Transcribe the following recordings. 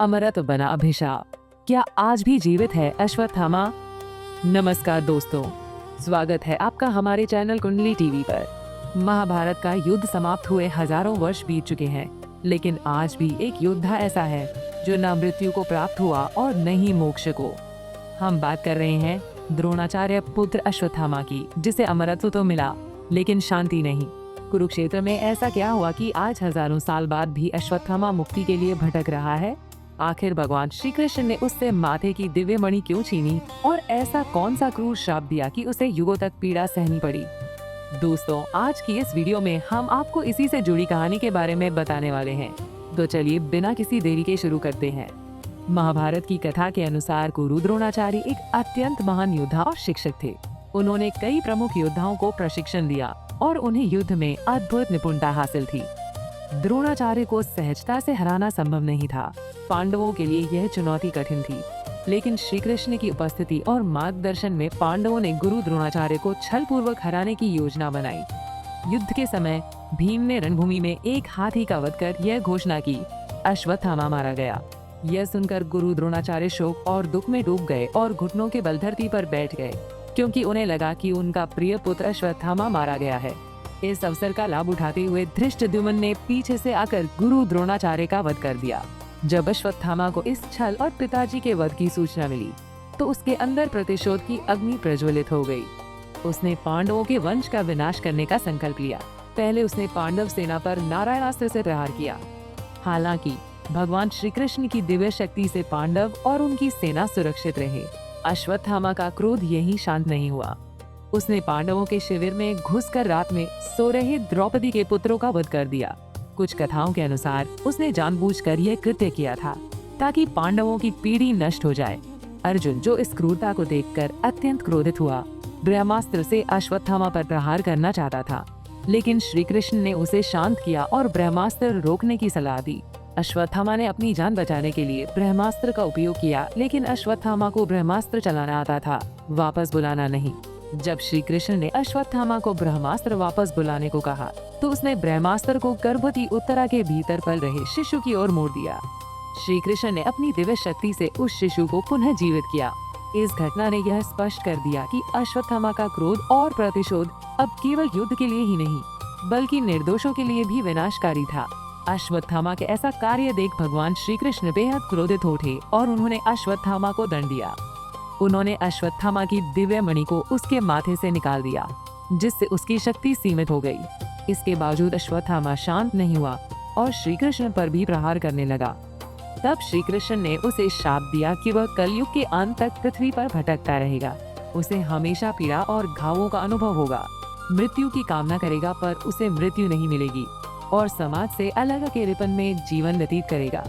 अमरत बना अभिशाप। क्या आज भी जीवित है अश्वत्थामा? नमस्कार दोस्तों, स्वागत है आपका हमारे चैनल कुंडली टीवी पर। महाभारत का युद्ध समाप्त हुए हजारों वर्ष बीत चुके हैं, लेकिन आज भी एक योद्धा ऐसा है जो न मृत्यु को प्राप्त हुआ और न ही मोक्ष को। हम बात कर रहे हैं द्रोणाचार्य पुत्र अश्वत्थामा की, जिसे अमरत्व तो मिला लेकिन शांति नहीं। कुरुक्षेत्र में ऐसा क्या हुआ कि आज हजारों साल बाद भी अश्वत्थामा मुक्ति के लिए भटक रहा है? आखिर भगवान श्री कृष्ण ने उससे माथे की दिव्य मणि क्यों छीनी और ऐसा कौन सा क्रूर श्राप दिया कि उसे युगों तक पीड़ा सहनी पड़ी? दोस्तों, आज की इस वीडियो में हम आपको इसी से जुड़ी कहानी के बारे में बताने वाले हैं। तो चलिए बिना किसी देरी के शुरू करते हैं। महाभारत की कथा के अनुसार गुरु द्रोणाचार्य एक अत्यंत महान योद्धा और शिक्षक थे। उन्होंने कई प्रमुख योद्धाओं को प्रशिक्षण दिया और उन्हें युद्ध में अद्भुत निपुणता हासिल थी। द्रोणाचार्य को सहजता से हराना संभव नहीं था। पांडवों के लिए यह चुनौती कठिन थी, लेकिन श्री कृष्ण की उपस्थिति और मार्गदर्शन में पांडवों ने गुरु द्रोणाचार्य को छल पूर्वक हराने की योजना बनाई। युद्ध के समय भीम ने रणभूमि में एक हाथी का वध कर यह घोषणा की, अश्वत्थामा मारा गया। यह सुनकर गुरु द्रोणाचार्य शोक और दुख में डूब गए और घुटनों के बल धरती पर बैठ गए, क्योंकि उन्हें लगा कि उनका प्रिय पुत्र अश्वत्थामा मारा गया है। इस अवसर का लाभ उठाते हुए धृष्टद्युम्न ने पीछे से आकर गुरु द्रोणाचार्य का वध कर दिया। जब अश्वत्थामा को इस छल और पिताजी के वध की सूचना मिली, तो उसके अंदर प्रतिशोध की अग्नि प्रज्वलित हो गई। उसने पांडवों के वंश का विनाश करने का संकल्प लिया। पहले उसने पांडव सेना पर नारायणास्त्र से प्रहार किया। हालांकि भगवान श्री कृष्ण की दिव्य शक्ति से पांडव और उनकी सेना सुरक्षित रहे। अश्वत्थामा का क्रोध यही शांत नहीं हुआ। उसने पांडवों के शिविर में घुसकर रात में सो रहे द्रौपदी के पुत्रों का वध कर दिया। कुछ कथाओं के अनुसार उसने जानबूझकर यह कृत्य किया था ताकि पांडवों की पीढ़ी नष्ट हो जाए। अर्जुन, जो इस क्रूरता को देखकर अत्यंत क्रोधित हुआ, ब्रह्मास्त्र से अश्वत्थामा पर प्रहार करना चाहता था, लेकिन श्री कृष्ण ने उसे शांत किया और ब्रह्मास्त्र रोकने की सलाह दी। अश्वत्थामा ने अपनी जान बचाने के लिए ब्रह्मास्त्र का उपयोग किया, लेकिन अश्वत्थामा को ब्रह्मास्त्र चलाना आता था, वापस बुलाना नहीं। जब श्री कृष्ण ने अश्वत्थामा को ब्रह्मास्त्र वापस बुलाने को कहा, तो उसने ब्रह्मास्त्र को गर्भवती उत्तरा के भीतर पल रहे शिशु की ओर मोड़ दिया। श्री कृष्ण ने अपनी दिव्य शक्ति से उस शिशु को पुनः जीवित किया। इस घटना ने यह स्पष्ट कर दिया कि अश्वत्थामा का क्रोध और प्रतिशोध अब केवल युद्ध के लिए ही नहीं, बल्कि निर्दोषों के लिए भी विनाशकारी था। अश्वत्थामा के ऐसा कार्य देख भगवान श्री कृष्ण बेहद क्रोधित हो उठे और उन्होंने अश्वत्थामा को दंड दिया। उन्होंने अश्वत्थामा की दिव्य मणि को उसके माथे से निकाल दिया, जिससे उसकी शक्ति सीमित हो गई। इसके बावजूद अश्वत्थामा शांत नहीं हुआ और श्री कृष्ण पर भी प्रहार करने लगा। तब श्री कृष्ण ने उसे शाप दिया कि वह कलयुग के अंत तक पृथ्वी पर भटकता रहेगा। उसे हमेशा पीड़ा और घावों का अनुभव होगा। मृत्यु की कामना करेगा पर उसे मृत्यु नहीं मिलेगी और समाज से अलग अकेलेपन में जीवन व्यतीत करेगा।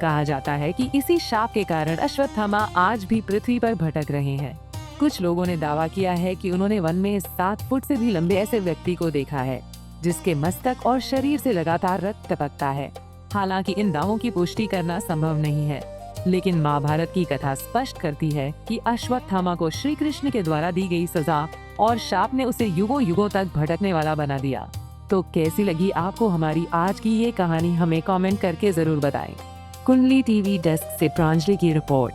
कहा जाता है कि इसी शाप के कारण अश्वत्थामा आज भी पृथ्वी पर भटक रहे हैं। कुछ लोगों ने दावा किया है कि उन्होंने वन में 7 फुट से भी लंबे ऐसे व्यक्ति को देखा है, जिसके मस्तक और शरीर से लगातार रक्त टपकता है। हालांकि इन दावों की पुष्टि करना संभव नहीं है, लेकिन महाभारत की कथा स्पष्ट करती है कि अश्वत्थामा को श्री कृष्ण के द्वारा दी गई सजा और शाप ने उसे युगों युगों तक भटकने वाला बना दिया। तो कैसी लगी आपको हमारी आज की ये कहानी? हमें कमेंट करके जरूर बताएं। कुंडली टीवी डेस्क से प्रांजलि की रिपोर्ट।